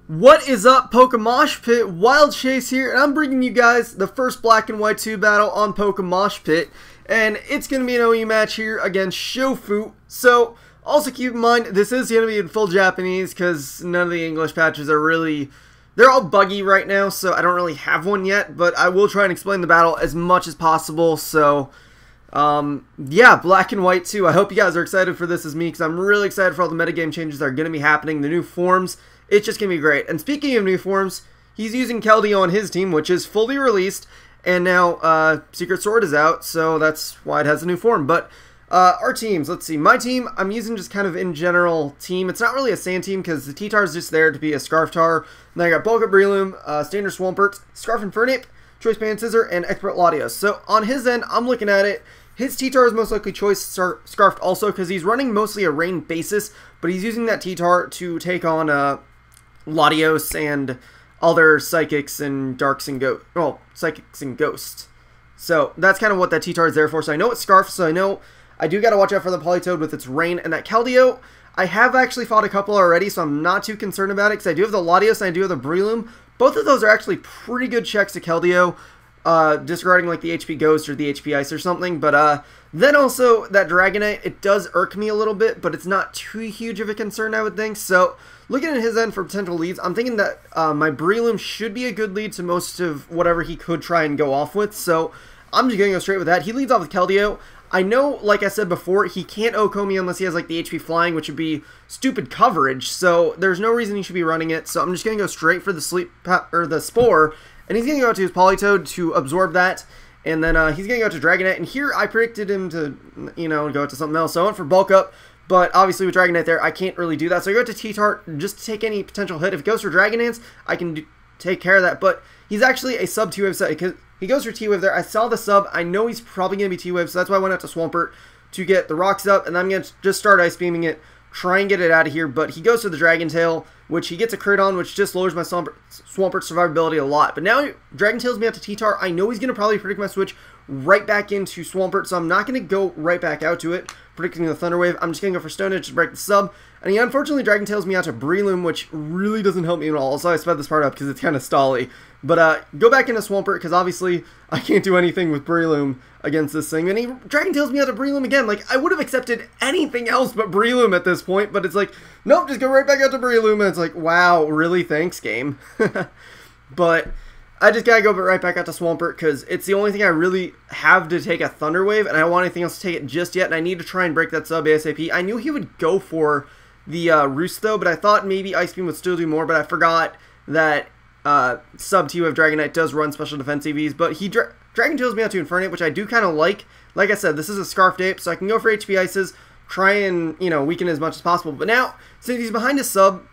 What is up, PokeMoshPit? Wilechase here, and I'm bringing you guys the first Black and White 2 battle on PokeMoshPit, and it's going to be an OU match here against Shofu. So, also keep in mind, this is going to be in full Japanese, because none of the English patches are really, they're all buggy right now, so I don't really have one yet, but I will try and explain the battle as much as possible. So, yeah, Black and White 2. I hope you guys are excited for this as me, because I'm really excited for all the metagame changes that are going to be happening, the new forms. It's just going to be great. And speaking of new forms, he's using Keldeo on his team, which is fully released, and now Secret Sword is out, so that's why it has a new form. But our teams, let's see. My team, I'm using just kind of in general team. It's not really a sand team because the T-Tar is just there to be a Scarftar. And then I got Bulk Breloom, Standard Swampert, Scarf Infernape, Choice Band Scissor, and Expert Latios. So on his end, I'm looking at it. His T-Tar is most likely Choice Scarfed also because he's running mostly a rain basis, but he's using that T-Tar to take on Latios and other Psychics and Darks and Psychics and Ghosts. So that's kind of what that T-Tar is there for. So I know it's Scarf, so I know I do got to watch out for the Politoed with its Rain. And that Keldeo, I have actually fought a couple already, so I'm not too concerned about it because I do have the Latios and I do have the Breloom. Both of those are actually pretty good checks to Keldeo, disregarding like the HP Ghost or the HP Ice or something. But then also that Dragonite, it does irk me a little bit, but it's not too huge of a concern, I would think. So looking at his end for potential leads, I'm thinking that my Breloom should be a good lead to most of whatever he could try and go off with. So I'm just going to go straight with that. He leads off with Keldeo. I know, like I said before, he can't OHKO me unless he has like the HP Flying, which would be stupid coverage. So there's no reason he should be running it. So I'm just going to go straight for the Spore, and he's going to go to his Politoed to absorb that. And then he's going to go to Dragonite. And here I predicted him to, go to something else. So I went for Bulk Up. But obviously with Dragonite there, I can't really do that. So I go to T-Tar just to take any potential hit. If it goes for Dragon Dance, I can take care of that. But he's actually a sub T-Wave set because he goes for T-Wave there. I saw the sub. I know he's probably going to be T-Wave, so that's why I went out to Swampert to get the rocks up. And I'm going to just start Ice Beaming it, try and get it out of here. But he goes to the Dragon Tail, which he gets a crit on, which just lowers my Swampert survivability a lot. But now Dragon Tails me out to T-Tar. I know he's going to probably predict my switch right back into Swampert, so I'm not going to go right back out to it, predicting the Thunder Wave. I'm just going to go for Stone Edge to break the sub. And he unfortunately Dragon Tails me out to Breloom, which really doesn't help me at all. So I sped this part up because it's kind of stally. But go back into Swampert because obviously I can't do anything with Breloom against this thing. And he Dragon Tails me out to Breloom again. Like, I would have accepted anything else but Breloom at this point. But it's like, nope, just go right back out to Breloom. And it's like, wow, really? Thanks, game. But I just gotta go right back out to Swampert because it's the only thing I really have to take a Thunder Wave, and I don't want anything else to take it just yet, and I need to try and break that sub ASAP. I knew he would go for the Roost though, but I thought maybe Ice Beam would still do more, but I forgot that sub T-Wave Dragonite does run special defense EVs, but he Dragon Tails me out to Infernape, which I do kind of like. Like I said, this is a Scarfed Ape, so I can go for HP Ices, try and, weaken as much as possible. But now, since he's behind his sub,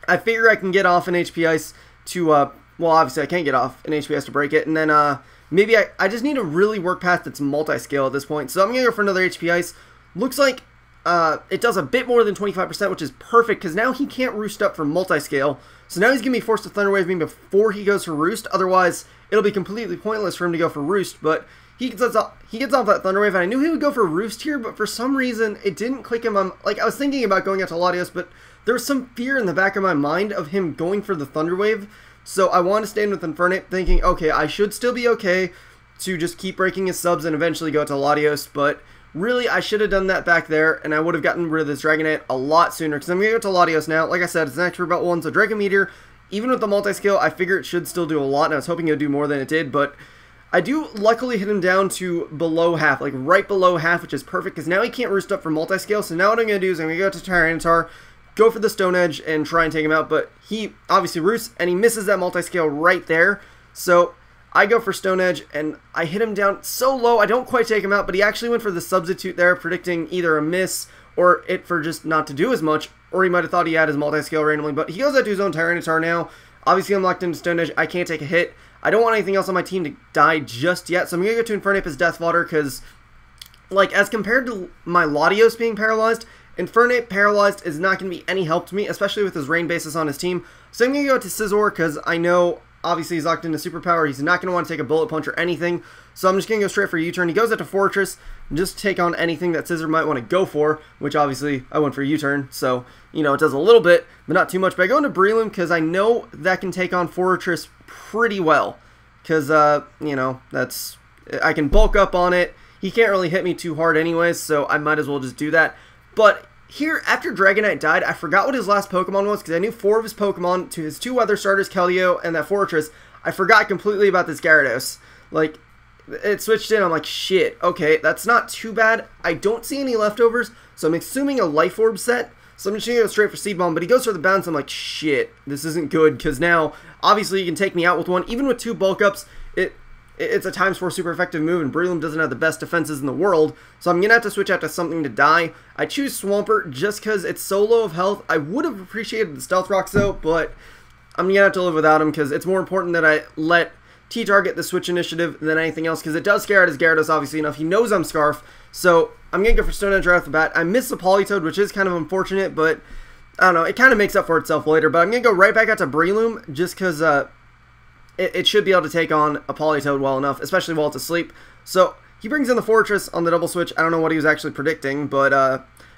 I figure I can get off an HP Ice to, well, obviously I can't get off an HP Ice to break it, and then maybe I just need to really work past its multi-scale at this point. So I'm going to go for another HP Ice. Looks like it does a bit more than 25%, which is perfect, because now he can't Roost up for multi-scale. So now he's going to be forced to Thunder Wave me before he goes for Roost. Otherwise, it'll be completely pointless for him to go for Roost. But he gets off that Thunder Wave, and I knew he would go for Roost here, but for some reason, it didn't click him. Like, I was thinking about going out to Latios, but there was some fear in the back of my mind of him going for the Thunder Wave. So I want to stay in with Infernape, thinking, okay, I should still be okay to just keep breaking his subs and eventually go to Latios, but really, I should have done that back there, and I would have gotten rid of this Dragonite a lot sooner, because I'm going to go to Latios now. Like I said, it's an expert belt 1, so Draco Meteor, even with the multi-scale, I figure it should still do a lot, and I was hoping it would do more than it did, but I do luckily hit him down to below half, like right below half, which is perfect, because now he can't Roost up for multi-scale, so now what I'm going to do is I'm going to go to Tyranitar, go for the Stone Edge, and try and take him out, but he obviously roosts, and he misses that multi-scale right there, so I go for Stone Edge, and I hit him down so low, I don't quite take him out, but he actually went for the substitute there, predicting either a miss, or it for just not to do as much, or he might have thought he had his multi-scale randomly, but he goes out to his own Tyranitar now. Obviously, I'm locked into Stone Edge, I can't take a hit. I don't want anything else on my team to die just yet, so I'm going to go to Infernape as Death Fodder, because, like, as compared to my Latios being paralyzed, Infernape paralyzed is not going to be any help to me, especially with his rain basis on his team. So I'm going to go to Scizor because I know obviously he's locked into superpower. He's not going to want to take a bullet punch or anything. So I'm just going to go straight for a U-turn. He goes out to Fortress and just take on anything that Scizor might want to go for, which obviously I went for a U-turn. So, you know, it does a little bit, but not too much. But I go into Breloom because I know that can take on Fortress pretty well. Because, you know, I can bulk up on it. He can't really hit me too hard anyways, so I might as well just do that. But here, after Dragonite died, I forgot what his last Pokemon was because I knew 4 of his Pokemon, to his 2 weather starters, Keldeo and that Fortress. I forgot completely about this Gyarados. Like, it switched in, I'm like, shit, okay, that's not too bad. I don't see any leftovers, so I'm assuming a Life Orb set. So I'm just going to go straight for Seed Bomb, but he goes for the bounce. I'm like, shit, this isn't good, because now, obviously, you can take me out with one. Even with 2 bulk ups, it's a ×4 super effective move, and Breloom doesn't have the best defenses in the world, so I'm going to have to switch out to something to die. I choose Swampert just because it's so low of health. I would have appreciated the Stealth Rocks, though, but I'm going to have to live without him, because it's more important that I let T-Target the switch initiative than anything else, because it does scare out his Gyarados, obviously enough. He knows I'm Scarf, so I'm going to go for Stone Edge right off the bat. I missed the Politoed, which is kind of unfortunate, but I don't know, it kind of makes up for itself later. But I'm going to go right back out to Breloom, just because it should be able to take on a Politoed well enough, especially while it's asleep. So he brings in the Fortress on the double switch. I don't know what he was actually predicting, but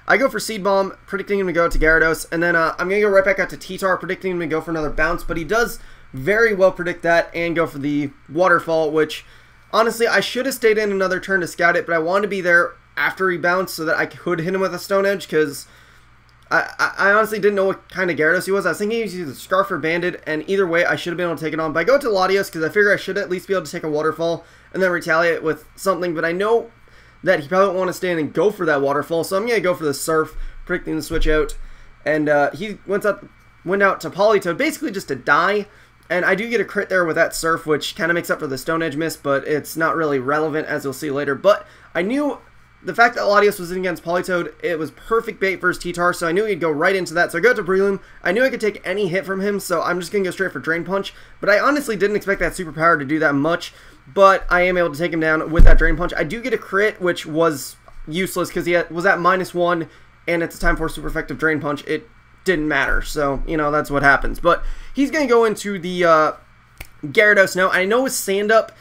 I go for Seed Bomb, predicting him to go to Gyarados, and then I'm going to go right back out to T-Tar, predicting him to go for another bounce, but he does very well predict that and go for the Waterfall, which honestly I should have stayed in another turn to scout it, but I wanted to be there after he bounced so that I could hit him with a Stone Edge, because I honestly didn't know what kind of Gyarados he was. I was thinking he was either Scarf or Banded, and either way I should have been able to take it on. But I go to Latios because I figure I should at least be able to take a Waterfall and then retaliate with something, but I know that he probably won't want to stand and go for that Waterfall, so I'm going to go for the Surf, predicting the switch out, and he went out to Politoed basically just to die. And I do get a crit there with that Surf, which kind of makes up for the Stone Edge miss, but it's not really relevant, as you'll see later. But I knew the fact that Latios was in against Politoed, it was perfect bait for his T-Tar, so I knew he'd go right into that. So I go to Breloom. I knew I could take any hit from him, so I'm just going to go straight for Drain Punch. But I honestly didn't expect that superpower to do that much, but I am able to take him down with that Drain Punch. I do get a crit, which was useless because he was at -1, and it's a ×4 super effective Drain Punch. It didn't matter, so, you know, that's what happens. But he's going to go into the Gyarados now. I know with Sand Up,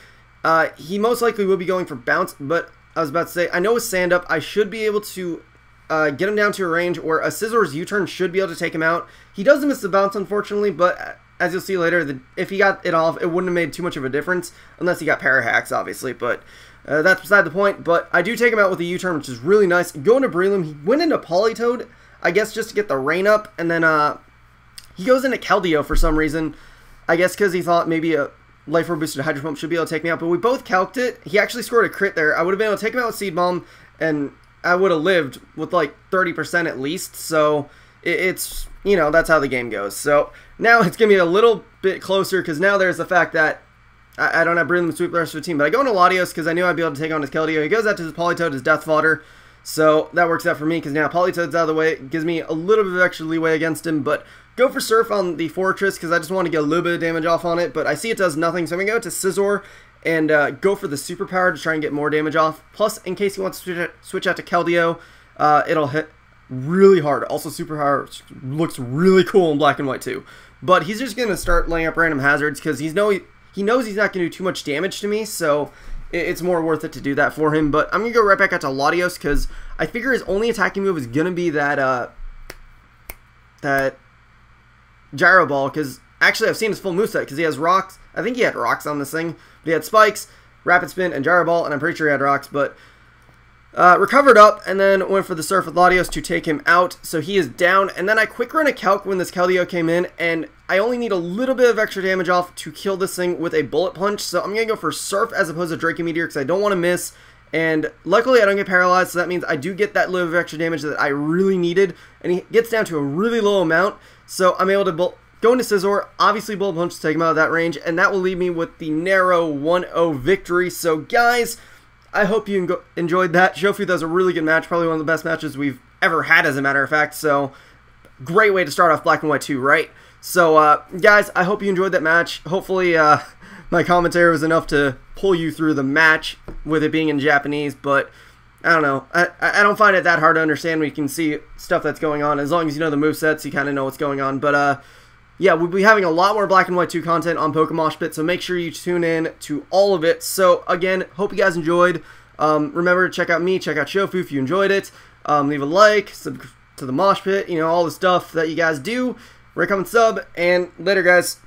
he most likely will be going for Bounce, but I was about to say, I know with Sand Up, I should be able to get him down to a range where a Scizor's U-turn should be able to take him out. He does miss the Bounce, unfortunately, but as you'll see later, if he got it off, it wouldn't have made too much of a difference, unless he got Parahacks, obviously, but that's beside the point. But I do take him out with a U-turn, which is really nice. Going to Breloom, he went into Politoed, I guess just to get the rain up, and then he goes into Keldeo for some reason. I guess because he thought maybe a Life Orb boosted Hydro Pump should be able to take me out, but we both calced it. He actually scored a crit there. I would have been able to take him out with Seed Bomb, and I would have lived with like 30% at least, so it's, you know, that's how the game goes. So now it's going to be a little bit closer, because now there's the fact that I don't have Breloom to sweep the rest of the team, but I go into Latios because I knew I'd be able to take on his Keldeo. He goes out to his Politoed, his Death Fodder, so that works out for me, because now Politoed's out of the way. It gives me a little bit of extra leeway against him, but go for Surf on the Fortress, because I just want to get a little bit of damage off on it, but I see it does nothing, so I'm going to go to Scizor and go for the Superpower to try and get more damage off. Plus, in case he wants to switch out to Keldeo, it'll hit really hard. Also, Superpower looks really cool in Black and White too. But he's just going to start laying up random hazards, because he knows he's not going to do too much damage to me, so it's more worth it to do that for him. But I'm going to go right back out to Latios, because I figure his only attacking move is going to be that Gyro Ball, because actually I've seen his full moveset, because he has rocks. I think he had rocks on this thing, but he had Spikes, Rapid Spin, and Gyro Ball, and I'm pretty sure he had rocks, but recovered up, and then went for the Surf with Latios to take him out, so he is down. And then I quick run a Calc when this Keldeo came in, and I only need a little bit of extra damage off to kill this thing with a Bullet Punch, so I'm going to go for Surf as opposed to Draco Meteor, because I don't want to miss. And luckily I don't get paralyzed, so that means I do get that little bit of extra damage that I really needed, and he gets down to a really low amount, so I'm able to go into Scizor, obviously Bullet Punch to take him out of that range, and that will leave me with the narrow 1-0 victory. So guys, I hope you enjoyed that. Shofu does a really good match, probably one of the best matches we've ever had, as a matter of fact, so great way to start off Black and White 2, right? So guys, I hope you enjoyed that match. Hopefully my commentary was enough to pull you through the match with it being in Japanese, but I don't know. I don't find it that hard to understand when you can see stuff that's going on. As long as you know the movesets, you kind of know what's going on. But yeah, we'll be having a lot more Black and White 2 content on PokeMoshPit, so make sure you tune in to all of it. So, again, hope you guys enjoyed. Remember to check out me, check out Shofu if you enjoyed it. Leave a like, sub to the Mosh Pit, you know, all the stuff that you guys do. Rate, comment, sub, and later, guys.